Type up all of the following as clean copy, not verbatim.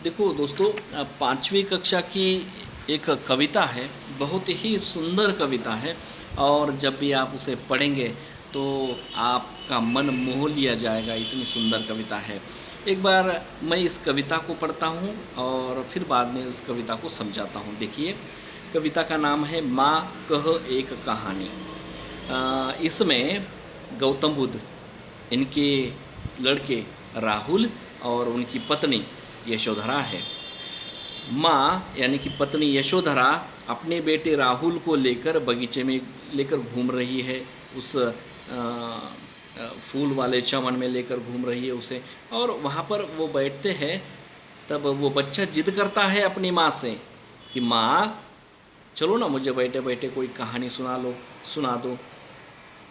देखो दोस्तों, पाँचवीं कक्षा की एक कविता है, बहुत ही सुंदर कविता है। और जब भी आप उसे पढ़ेंगे तो आपका मन मोह लिया जाएगा, इतनी सुंदर कविता है। एक बार मैं इस कविता को पढ़ता हूँ और फिर बाद में इस कविता को समझाता हूँ। देखिए, कविता का नाम है माँ कह एक कहानी। इसमें गौतम बुद्ध, इनके लड़के राहुल और उनकी पत्नी यशोधरा है। माँ यानी कि पत्नी यशोधरा अपने बेटे राहुल को लेकर बगीचे में लेकर घूम रही है। उस फूल वाले चमन में लेकर घूम रही है उसे, और वहाँ पर वो बैठते हैं। तब वो बच्चा जिद करता है अपनी माँ से कि माँ चलो ना, मुझे बैठे बैठे कोई कहानी सुना दो।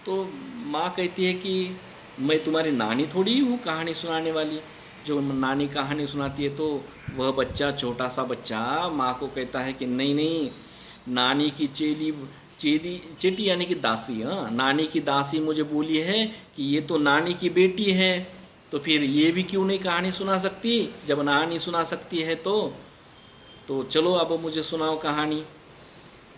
तो माँ कहती है कि मैं तुम्हारी नानी थोड़ी हूँ कहानी सुनाने वाली, जो नानी कहानी सुनाती है। तो वह बच्चा, छोटा सा बच्चा, माँ को कहता है कि नहीं नहीं, नानी की चेटी यानी कि दासी, हाँ, नानी की दासी मुझे बोली है कि ये तो नानी की बेटी है, तो फिर ये भी क्यों नहीं कहानी सुना सकती? जब नानी सुना सकती है तो चलो अब मुझे सुनाओ कहानी।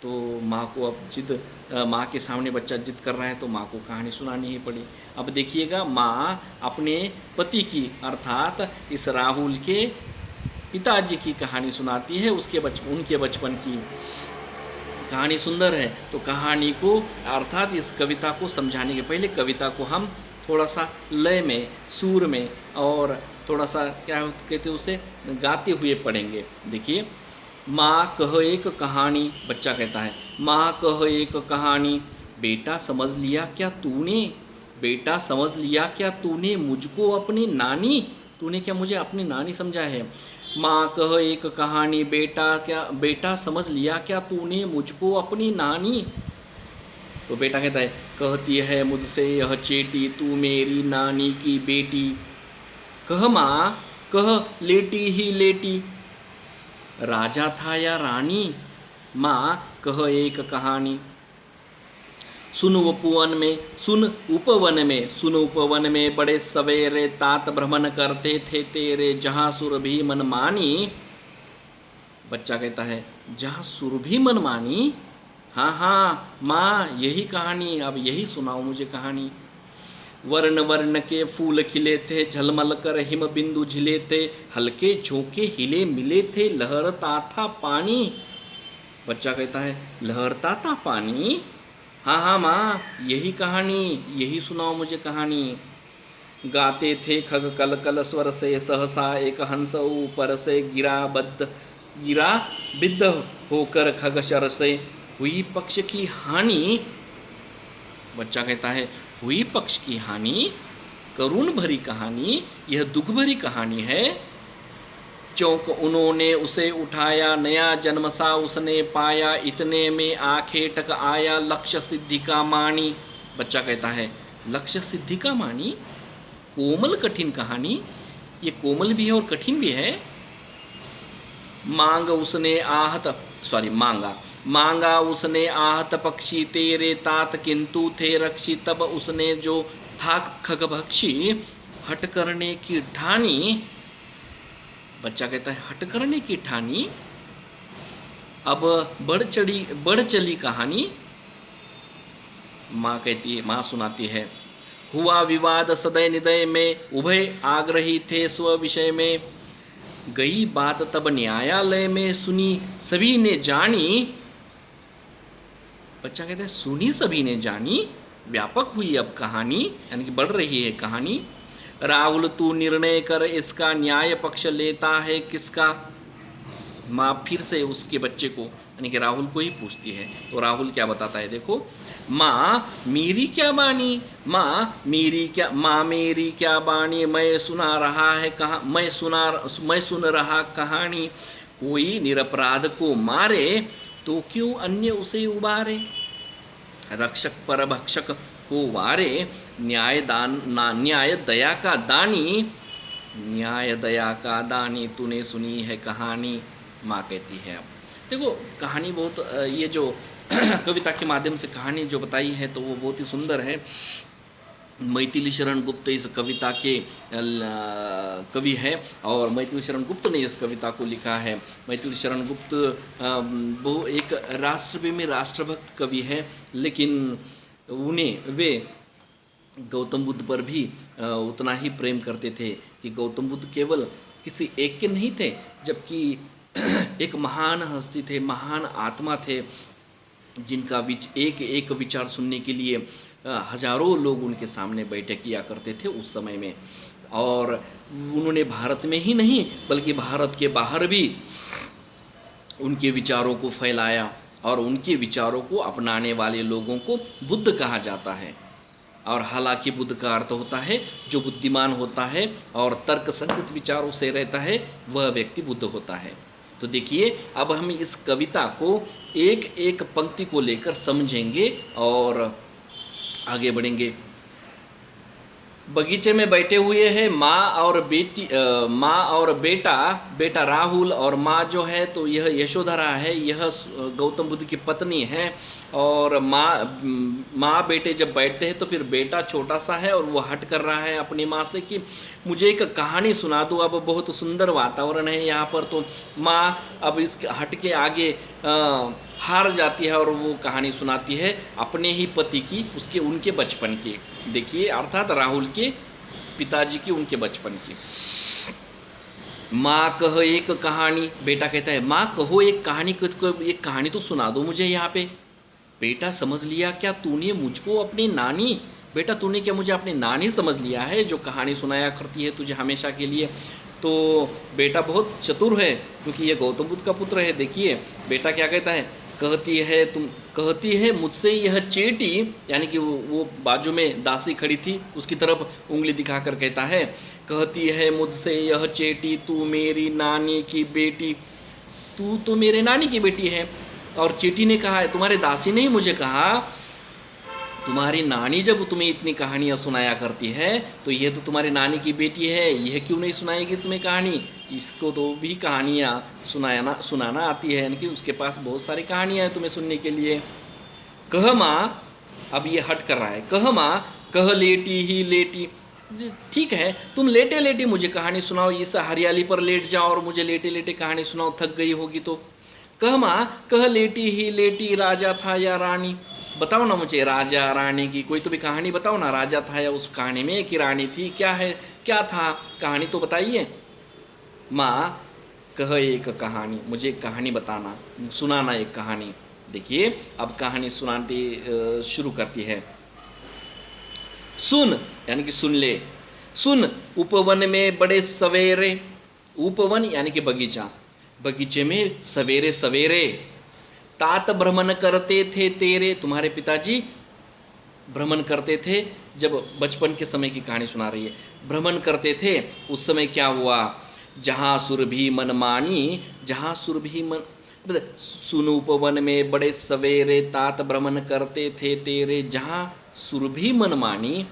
तो माँ को अब माँ के सामने बच्चा जिद कर रहा है तो माँ को कहानी सुनानी ही पड़ी। अब देखिएगा, माँ अपने पति की अर्थात इस राहुल के पिताजी की कहानी सुनाती है, उनके बचपन की कहानी। सुंदर है। तो कहानी को अर्थात इस कविता को समझाने के पहले कविता को हम थोड़ा सा लय में, सुर में और थोड़ा सा क्या कहते हैं उसे, गाते हुए पढ़ेंगे। देखिए, माँ कह एक कहानी, बच्चा कहता है माँ कह एक कहानी, बेटा समझ लिया क्या तूने, बेटा समझ लिया क्या तूने मुझको अपनी नानी, तूने क्या मुझे अपनी नानी समझा है। माँ कह एक कहानी, बेटा समझ लिया क्या तूने मुझको अपनी नानी। तो बेटा कहता है, कहती है मुझसे यह चेटी तू मेरी नानी की बेटी, कह माँ कह लेटी ही लेटी, राजा था या रानी, माँ कह एक कहानी। सुन उपवन में बड़े सवेरे तात भ्रमण करते थे तेरे, जहाँ सुर भी मनमानी। बच्चा कहता है, जहाँ सुर भी मनमानी, हाँ हाँ माँ यही कहानी, अब यही सुनाओ मुझे कहानी। वर्ण वर्ण के फूल खिले थे, झलमल कर हिम बिंदु झिले थे, हल्के झोंके हिले मिले थे, लहरता था पानी। बच्चा कहता है, लहरता था पानी, हाँ हाँ माँ यही कहानी, यही सुनाओ मुझे कहानी। गाते थे खग कल कल स्वर से, सहसा एक हंस ऊपर से गिरा बिद्ध होकर खग शर से, हुई पक्ष की हानि। बच्चा कहता है, हुई पक्ष की हानि, करुण भरी कहानी, यह दुख भरी कहानी है। चौंक उन्होंने उसे उठाया, नया जन्म सा उसने पाया, इतने में आखेटक आया लक्ष्य सिद्धि का मानी। बच्चा कहता है, लक्ष्य सिद्धि का मानी, कोमल कठिन कहानी, ये कोमल भी है और कठिन भी है। मांगा उसने आहत पक्षी तेरे तात, किंतु थे रक्षी तब उसने जो था खगभक्षी, हट करने की ठानी। बच्चा कहता है, हट करने की ठानी, अब बढ़ चली कहानी। माँ सुनाती है, हुआ विवाद सदय निदय में, उभय आग्रही थे स्व विषय में, गई बात तब न्यायालय में, सुनी सभी ने जानी। बच्चा कहता है, सुनी सभी ने जानी, व्यापक हुई अब कहानी, यानी कि बढ़ रही है कहानी। राहुल तू निर्णय कर, इसका न्याय पक्ष लेता है किसका। माँ फिर से उसके बच्चे को यानी कि राहुल को ही पूछती है। तो राहुल क्या बताता है, देखो, माँ मेरी क्या बानी, माँ मेरी क्या बानी, मैं सुन रहा कहानी, कोई निरपराध को मारे तो क्यों अन्य उसे उबारे, रक्षक पर भक्षक को वारे, न्याय दया का दानी, तूने सुनी है कहानी। माँ कहती है। अब देखो, कहानी बहुत ये जो कविता के माध्यम से कहानी जो बताई है तो वो बहुत ही सुंदर है। मैथिली शरण गुप्त इस कविता के कवि है और मैथिली शरण गुप्त ने इस कविता को लिखा है। मैथिली शरण गुप्त वो एक राष्ट्रप्रेमी राष्ट्रभक्त कवि है, लेकिन वे गौतम बुद्ध पर भी उतना ही प्रेम करते थे कि गौतम बुद्ध केवल किसी एक के नहीं थे, जबकि एक महान हस्ती थे, महान आत्मा थे, जिनका एक एक विचार सुनने के लिए हजारों लोग उनके सामने बैठक किया करते थे उस समय में। और उन्होंने भारत में ही नहीं बल्कि भारत के बाहर भी उनके विचारों को फैलाया और उनके विचारों को अपनाने वाले लोगों को बुद्ध कहा जाता है। और हालांकि बुद्ध का अर्थ होता है जो बुद्धिमान होता है और तर्क संगत विचारों से रहता है, वह व्यक्ति बुद्ध होता है। तो देखिए, अब हम इस कविता को एक एक पंक्ति को लेकर समझेंगे और आगे बढ़ेंगे। बगीचे में बैठे हुए हैं माँ और बेटा राहुल, और माँ जो है तो यह यशोधरा है, यह गौतम बुद्ध की पत्नी है। और माँ बेटे जब बैठते हैं तो फिर बेटा छोटा सा है और वो हट कर रहा है अपनी माँ से कि मुझे एक कहानी सुना दो। अब बहुत सुंदर वातावरण है यहाँ पर, तो माँ अब इस हट के आगे हार जाती है और वो कहानी सुनाती है अपने ही पति की, उनके बचपन की। देखिए, अर्थात राहुल के पिताजी की, उनके बचपन की। माँ कहो एक कहानी, बेटा कहता है माँ कहो एक कहानी तो सुना दो मुझे यहाँ पे। बेटा समझ लिया क्या तूने मुझको अपनी नानी, बेटा तूने क्या मुझे अपनी नानी समझ लिया है जो कहानी सुनाया करती है तुझे हमेशा के लिए। तो बेटा बहुत चतुर है क्योंकि ये गौतम बुद्ध का पुत्र है। देखिए बेटा क्या कहता है, कहती है मुझसे यह चेटी, यानी कि वो बाजू में दासी खड़ी थी उसकी तरफ उंगली दिखाकर कहता है, कहती है मुझसे यह चेटी तू मेरी नानी की बेटी, तू तो मेरे नानी की बेटी है। और चेटी ने कहा, तुम्हारे दासी ने ही मुझे कहा तुम्हारी नानी जब तुम्हें इतनी कहानियाँ सुनाया करती है तो ये तो तुम्हारी नानी की बेटी है, यह क्यों नहीं सुनाएगी तुम्हें कहानी, इसको तो भी कहानियाँ सुनाना आती है, यानी कि उसके पास बहुत सारी कहानियाँ हैं तुम्हें सुनने के लिए। कह माँ, अब ये हट कर रहा है, कह माँ कह लेटी ही लेटी, ठीक है तुम लेटे लेटे मुझे कहानी सुनाओ, इस हरियाली पर लेट जाओ और मुझे लेटे लेटे कहानी सुनाओ, थक गई होगी तो। कह माँ कह लेटी ही लेटी राजा था या रानी, बताओ ना मुझे राजा रानी की कोई तो भी कहानी बताओ ना, राजा था या उस कहानी में कि रानी थी, क्या है क्या था, कहानी तो बताइए। माँ कह एक कहानी, मुझे एक कहानी बताना, सुनाना एक कहानी। देखिए अब कहानी सुनाती शुरू करती है। सुन, यानी कि सुन ले, सुन उपवन में बड़े सवेरे, उपवन यानी कि बगीचा, बगीचे में सवेरे सवेरे तात भ्रमण करते थे तेरे, तुम्हारे पिताजी भ्रमण करते थे, जब बचपन के समय की कहानी सुना रही है, भ्रमण करते थे उस समय क्या हुआ, जहाँ सुरभि मन मानी, जहाँ सुरभि मन, सुन उपवन में बड़े सवेरे तात भ्रमण करते थे तेरे, जहाँ सुरभि मन मानी,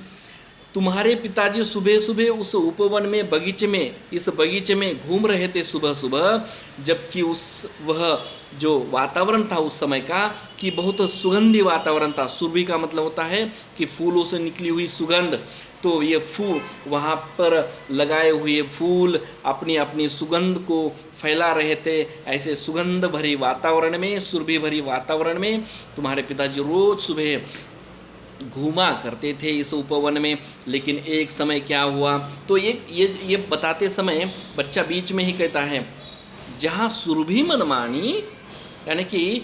तुम्हारे पिताजी सुबह सुबह उस उपवन में बगीचे में, इस बगीचे में घूम रहे थे सुबह सुबह, जबकि वह जो वातावरण था उस समय का कि बहुत सुगंधी वातावरण था। सुरभि का मतलब होता है कि फूलों से निकली हुई सुगंध, तो ये फूल वहाँ पर लगाए हुए फूल अपनी अपनी सुगंध को फैला रहे थे। ऐसे सुगंध भरी वातावरण में, सुरभि भरी वातावरण में तुम्हारे पिताजी रोज सुबह घूमा करते थे इस उपवन में। लेकिन एक समय क्या हुआ, तो ये बताते समय बच्चा बीच में ही कहता है, जहाँ सुरभि मनमानी, यानी कि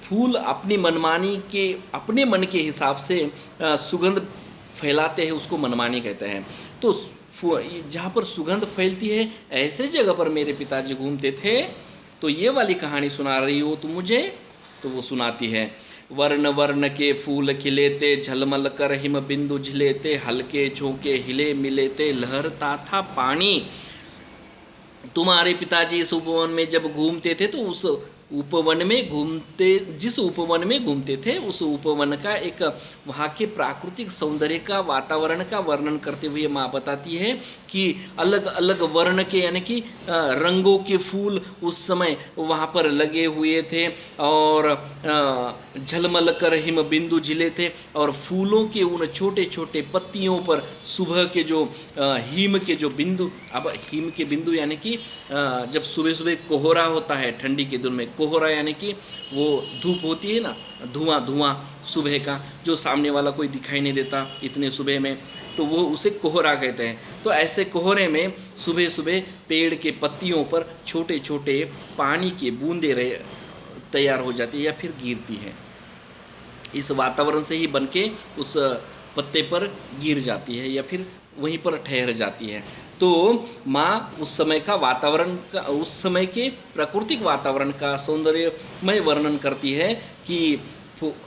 फूल अपनी मनमानी के, अपने मन के हिसाब से सुगंध फैलाते हैं, उसको मनमानी कहते हैं। तो जहाँ पर सुगंध फैलती है ऐसे जगह पर मेरे पिताजी घूमते थे। तो ये वाली कहानी सुना रही हो तुम मुझे, तो वो सुनाती है, वर्ण वर्ण के फूल खिलेते, झलमल कर हिम बिंदु झिलेते, हल्के झोंके हिले मिलेते, लहरता था पानी। तुम्हारे पिताजी इस उपवन में जब घूमते थे तो उपवन में घूमते, जिस उपवन में घूमते थे उस उपवन का एक वहाँ के प्राकृतिक सौंदर्य का, वातावरण का वर्णन करते हुए माँ बताती है कि अलग अलग वर्ण के यानी कि रंगों के फूल उस समय वहाँ पर लगे हुए थे और झलमल कर हिम बिंदु झिले थे, और फूलों के उन छोटे छोटे पत्तियों पर सुबह के जो हिम के जो बिंदु, अब हिम के बिंदु यानी कि जब सुबह सुबह कोहरा होता है, ठंडी के दिन में कोहरा यानी कि वो धूप होती है ना, धुआं धुआं सुबह का, जो सामने वाला कोई दिखाई नहीं देता इतने सुबह में, तो वो उसे कोहरा कहते हैं। तो ऐसे कोहरे में सुबह सुबह पेड़ के पत्तियों पर छोटे छोटे पानी के बूंदे तैयार हो जाती है या फिर गिरती है, इस वातावरण से ही बन के उस पत्ते पर गिर जाती है या फिर वहीं पर ठहर जाती है। तो माँ उस समय का वातावरण का, उस समय के प्राकृतिक वातावरण का सौंदर्यमय वर्णन करती है कि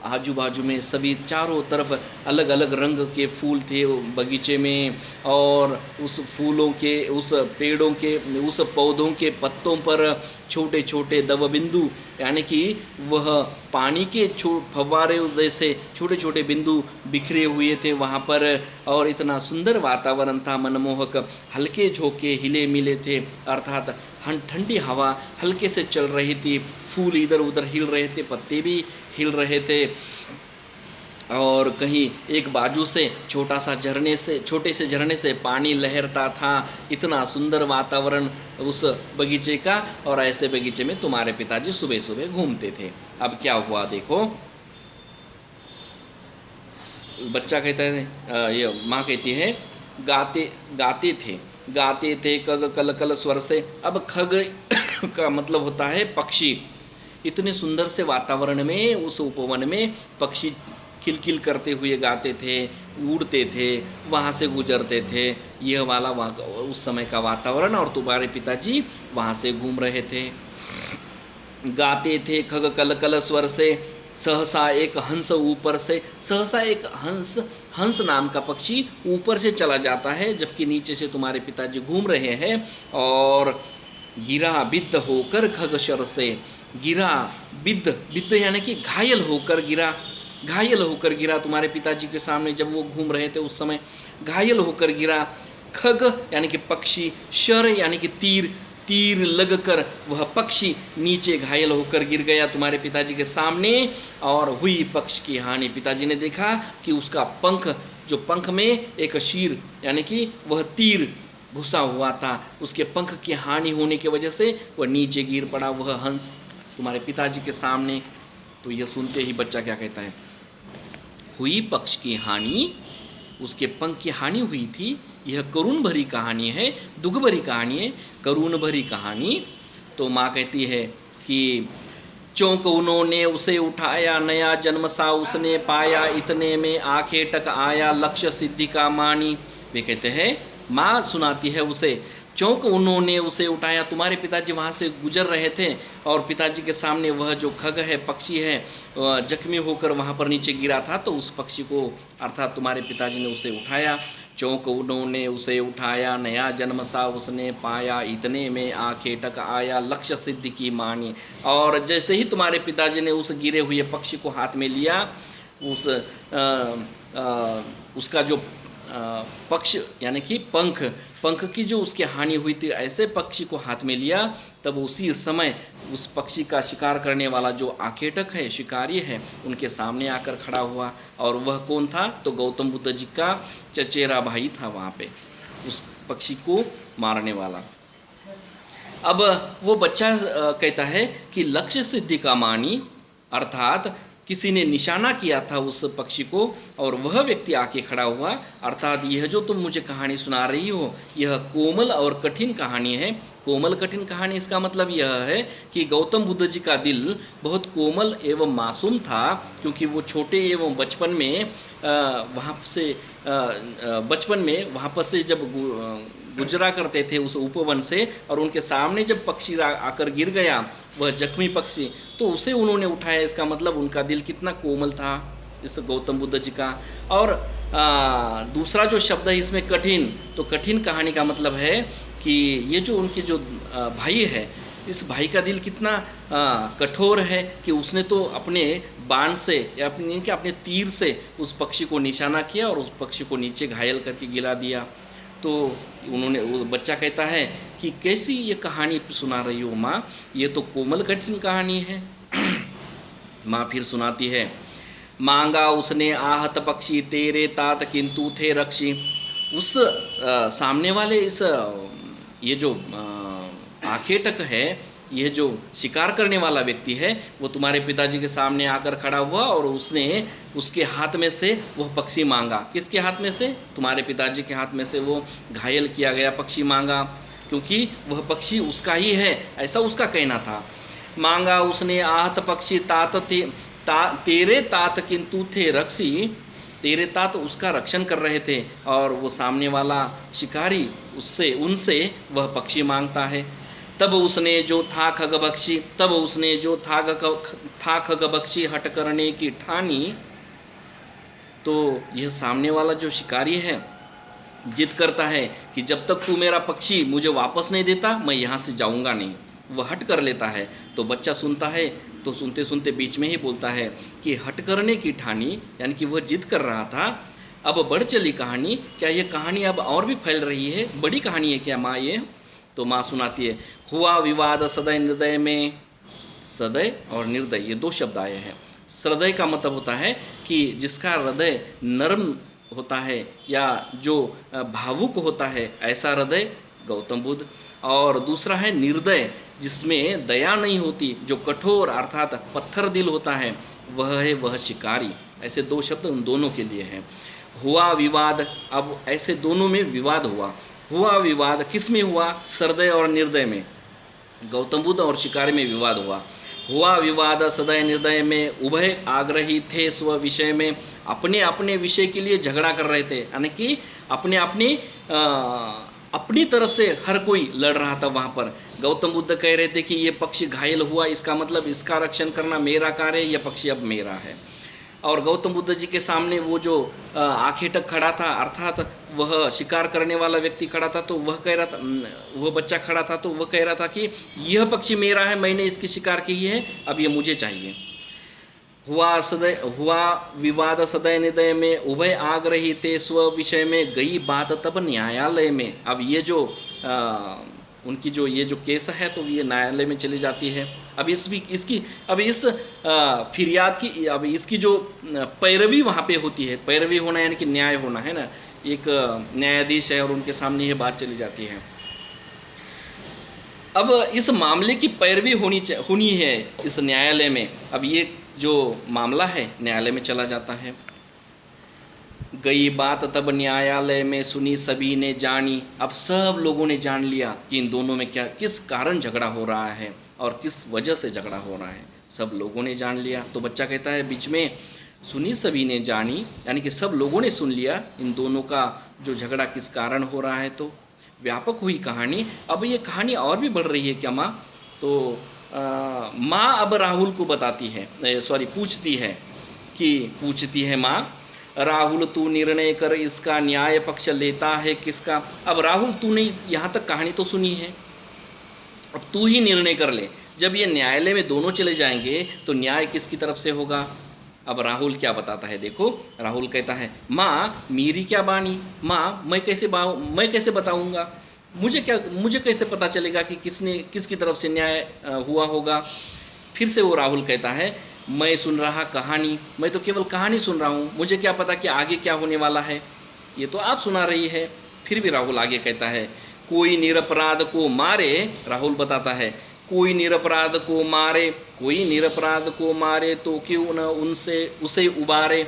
आजू बाजू में सभी चारों तरफ अलग अलग रंग के फूल थे बगीचे में, और उस फूलों के, उस पेड़ों के, उस पौधों के पत्तों पर छोटे छोटे दवबिंदु यानी कि वह पानी के फव्वारे जैसे छोटे छोटे बिंदु बिखरे हुए थे वहाँ पर, और इतना सुंदर वातावरण था मनमोहक, हल्के झोंके हिले मिले थे, अर्थात ठंडी हवा हल्के से चल रही थी, फूल इधर उधर हिल रहे थे, पत्ते भी हिल रहे थे, और कहीं एक बाजू से छोटा सा झरने से, छोटे से झरने से पानी लहरता था। इतना सुंदर वातावरण उस बगीचे का, और ऐसे बगीचे में तुम्हारे पिताजी सुबह सुबह घूमते थे। अब क्या हुआ देखो, बच्चा कहता है, ये माँ कहती है गाते थे कग कल कल स्वर से। अब खग का मतलब होता है पक्षी। इतने सुंदर से वातावरण में, उस उपवन में पक्षी किलकिल करते हुए गाते थे, उड़ते थे, वहाँ से गुजरते थे। यह वाला उस समय का वातावरण, और तुम्हारे पिताजी वहाँ से घूम रहे थे। गाते थे खग कल कल स्वर से, सहसा एक हंस ऊपर से। सहसा एक हंस नाम का पक्षी ऊपर से चला जाता है, जबकि नीचे से तुम्हारे पिताजी घूम रहे हैं। और गिरा बिद्ध होकर खग शर से, गिरा बिद्ध यानी कि घायल होकर गिरा तुम्हारे पिताजी के सामने जब वो घूम रहे थे उस समय घायल होकर गिरा। खग यानी कि पक्षी, शर यानी कि तीर लगकर वह पक्षी नीचे घायल होकर गिर गया तुम्हारे पिताजी के सामने, और हुई पक्ष की हानि। पिताजी ने देखा कि उसका पंख, जो पंख में एक शीर यानी कि वह तीर घुसा हुआ था, उसके पंख की हानि होने की वजह से वह नीचे गिर पड़ा, वह हंस तुम्हारे पिताजी के सामने। तो यह सुनते ही बच्चा क्या कहता है, हुई पक्ष की हानि, उसके पंख की हानि हुई थी। यह करुण भरी कहानी है, दुख भरी कहानी है, करुण भरी कहानी। तो माँ कहती है कि चौंक उन्होंने उसे उठाया, नया जन्म सा उसने पाया, इतने में आंखें टक आया, लक्ष्य सिद्धि का मानी। वे कहते हैं, माँ सुनाती है उसे, चौंक उन्होंने उसे उठाया। तुम्हारे पिताजी वहाँ से गुजर रहे थे और पिताजी के सामने वह जो खग है, पक्षी है, जख्मी होकर वहाँ पर नीचे गिरा था। तो उस पक्षी को अर्थात तुम्हारे पिताजी ने उसे उठाया। चौंक उन्होंने उसे उठाया, नया जन्म सा उसने पाया, इतने में आंखें टक आया, लक्ष्य सिद्धि की मानी। और जैसे ही तुम्हारे पिताजी ने उस गिरे हुए पक्षी को हाथ में लिया, उसका जो पक्ष यानी कि पंख की जो उसकी हानि हुई थी, ऐसे पक्षी को हाथ में लिया, तब उसी समय उस पक्षी का शिकार करने वाला जो आकेटक है, शिकारी है, उनके सामने आकर खड़ा हुआ। और वह कौन था? तो गौतम बुद्ध जी का चचेरा भाई था वहाँ पे, उस पक्षी को मारने वाला। अब वो बच्चा कहता है कि लक्ष्य सिद्धि का मानी, अर्थात किसी ने निशाना किया था उस पक्षी को और वह व्यक्ति आके खड़ा हुआ। अर्थात यह जो तुम मुझे कहानी सुना रही हो, यह कोमल और कठिन कहानी है। कोमल कठिन कहानी, इसका मतलब यह है कि गौतम बुद्ध जी का दिल बहुत कोमल एवं मासूम था, क्योंकि वो छोटे एवं बचपन में वहाँ पर से जब गुजरा करते थे उस उपवन से, और उनके सामने जब पक्षी आकर गिर गया, वह जख्मी पक्षी, तो उसे उन्होंने उठाया। इसका मतलब उनका दिल कितना कोमल था इस गौतम बुद्ध जी का। और दूसरा जो शब्द है इसमें कठिन, तो कठिन कहानी का मतलब है कि ये जो उनके जो भाई है, इस भाई का दिल कितना कठोर है कि उसने तो अपने बाण से या अपने तीर से उस पक्षी को निशाना किया और उस पक्षी को नीचे घायल करके गिरा दिया। तो वो बच्चा कहता है कि कैसी ये कहानी सुना रही हो माँ, ये तो कोमल कठिन कहानी है। माँ फिर सुनाती है, मांगा उसने आहत पक्षी तेरे तात किंतु थे रक्षी। उस सामने वाले इस ये जो आखेटक है, यह जो शिकार करने वाला व्यक्ति है, वो तुम्हारे पिताजी के सामने आकर खड़ा हुआ और उसने उसके हाथ में से वह पक्षी मांगा। किसके हाथ में से? तुम्हारे पिताजी के हाथ में से वो घायल किया गया पक्षी मांगा, क्योंकि वह पक्षी उसका ही है, ऐसा उसका कहना था। मांगा उसने आहत पक्षी तेरे तात किंतु थे रक्षी। तेरे तात उसका रक्षण कर रहे थे और वो सामने वाला शिकारी उनसे वह पक्षी मांगता है। तब उसने जो था खगबक्षी हट करने की ठानी। तो यह सामने वाला जो शिकारी है जिद करता है कि जब तक तू मेरा पक्षी मुझे वापस नहीं देता मैं यहाँ से जाऊँगा नहीं। वह हट कर लेता है। तो बच्चा सुनता है, तो सुनते सुनते बीच में ही बोलता है कि हट करने की ठानी, यानी कि वह जिद कर रहा था। अब बढ़ चली कहानी, क्या ये कहानी अब और भी फैल रही है? बड़ी कहानी है क्या माँ ये? तो माँ सुनाती है, हुआ विवाद सदय निर्दय में। सदय और निर्दय ये दो शब्द आए हैं। सदय का मतलब होता है कि जिसका हृदय नर्म होता है या जो भावुक होता है, ऐसा हृदय गौतम बुद्ध। और दूसरा है निर्दय, जिसमें दया नहीं होती, जो कठोर अर्थात पत्थर दिल होता है, वह है वह शिकारी। ऐसे दो शब्द उन दोनों के लिए हैं। हुआ विवाद, अब ऐसे दोनों में विवाद हुआ विवाद किस में हुआ? सरदय और निर्दय में, गौतम बुद्ध और शिकारी में विवाद हुआ विवाद सदय निर्दय में। उभय आग्रही थे स्व विषय में, अपने अपने विषय के लिए झगड़ा कर रहे थे, यानी कि अपनी तरफ से हर कोई लड़ रहा था वहाँ पर। गौतम बुद्ध कह रहे थे कि ये पक्षी घायल हुआ, इसका मतलब इसका रक्षण करना मेरा कार्य, यह पक्षी अब मेरा है। और गौतम बुद्ध जी के सामने वो जो आखेटक खड़ा था, अर्थात वह शिकार करने वाला व्यक्ति खड़ा था, तो वह कह रहा था, वह बच्चा खड़ा था, तो वह कह रहा था कि यह पक्षी मेरा है, मैंने इसकी शिकार की है, अब ये मुझे चाहिए। हुआ विवाद सदय निदय में, उभय आग्रही थे स्व विषय में, गई बात तब न्यायालय में। अब ये जो उनकी जो ये जो केस है, तो ये न्यायालय में चली जाती है। अब इस फिरियाद की, अब इसकी जो पैरवी वहाँ पे होती है, पैरवी होना यानी कि न्याय होना है ना, एक न्यायाधीश है और उनके सामने ये बात चली जाती है। अब इस मामले की पैरवी होनी है इस न्यायालय में। अब ये जो मामला है न्यायालय में चला जाता है। गई बात तब न्यायालय में, सुनी सभी ने जानी। अब सब लोगों ने जान लिया कि इन दोनों में क्या किस कारण झगड़ा हो रहा है और किस वजह से झगड़ा हो रहा है, सब लोगों ने जान लिया। तो बच्चा कहता है बीच में, सुनी सभी ने जानी, यानी कि सब लोगों ने सुन लिया इन दोनों का जो झगड़ा किस कारण हो रहा है। तो व्यापक हुई कहानी। अब ये कहानी और भी बढ़ रही है क्या माँ? तो माँ अब राहुल को बताती है, पूछती है माँ, राहुल तू निर्णय कर, इसका न्याय पक्ष लेता है किसका? अब राहुल तूने यहाँ तक कहानी तो सुनी है, अब तू ही निर्णय कर ले। जब ये न्यायालय में दोनों चले जाएंगे तो न्याय किसकी तरफ से होगा? अब राहुल क्या बताता है, देखो। राहुल कहता है, माँ मेरी क्या बानी, माँ मैं कैसे बताऊँगा, मुझे कैसे पता चलेगा कि किसकी तरफ से न्याय हुआ होगा? फिर से वो राहुल कहता है, मैं सुन रहा कहानी, मैं तो केवल कहानी सुन रहा हूँ, मुझे क्या पता कि आगे क्या होने वाला है, ये तो आप सुना रही है। फिर भी राहुल आगे कहता है, कोई निरपराध को मारे, राहुल बताता है, कोई निरपराध को मारे तो क्यों न उसे उबारे,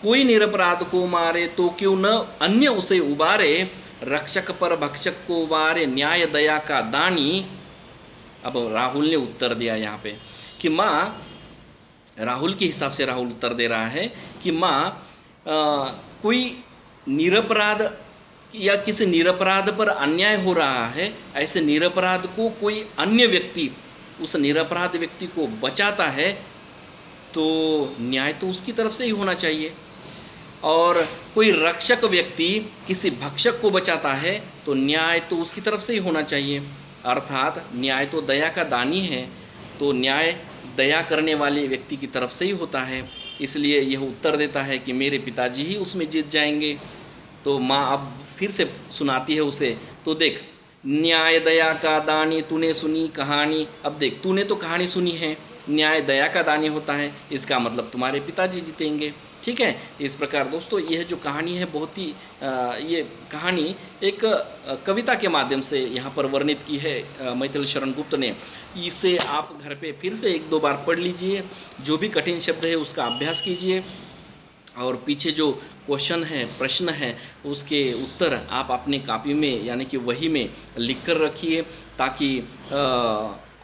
कोई निरपराध को मारे तो क्यों न अन्य उसे उबारे, रक्षक पर भक्षक को वारे, न्याय दया का दानी। अब राहुल ने उत्तर दिया यहाँ पे कि माँ, राहुल के हिसाब से राहुल उत्तर दे रहा है कि माँ कोई निरपराध या किसी निरपराध पर अन्याय हो रहा है, ऐसे निरपराध को कोई अन्य व्यक्ति उस निरपराध व्यक्ति को बचाता है तो न्याय तो उसकी तरफ से ही होना चाहिए। और कोई रक्षक व्यक्ति किसी भक्षक को बचाता है तो न्याय तो उसकी तरफ से ही होना चाहिए। अर्थात न्याय तो दया का दानी है, तो न्याय दया करने वाले व्यक्ति की तरफ से ही होता है। इसलिए यह उत्तर देता है कि मेरे पिताजी ही उसमें जीत जाएंगे। तो माँ अब फिर से सुनाती है उसे, तो देख, न्याय दया का दानी तूने सुनी कहानी। अब देख, तूने तो कहानी सुनी है, न्याय दया का दानी होता है, इसका मतलब तुम्हारे पिताजी जीतेंगे। ठीक है। इस प्रकार दोस्तों यह जो कहानी है बहुत ही ये कहानी एक कविता के माध्यम से यहाँ पर वर्णित की है मैथिली शरण गुप्त ने। इसे आप घर पे फिर से 1-2 बार पढ़ लीजिए, जो भी कठिन शब्द है उसका अभ्यास कीजिए, और पीछे जो क्वेश्चन है, प्रश्न है, उसके उत्तर आप अपने कॉपी में यानी कि वही में लिख कर रखिए, ताकि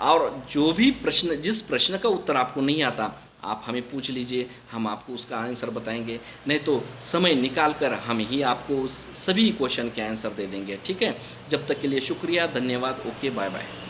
और जो भी प्रश्न, जिस प्रश्न का उत्तर आपको नहीं आता, आप हमें पूछ लीजिए, हम आपको उसका आंसर बताएंगे। नहीं तो समय निकाल कर हम ही आपको उस सभी क्वेश्चन के आंसर दे देंगे। ठीक है। जब तक के लिए शुक्रिया, धन्यवाद, ओके, बाय बाय।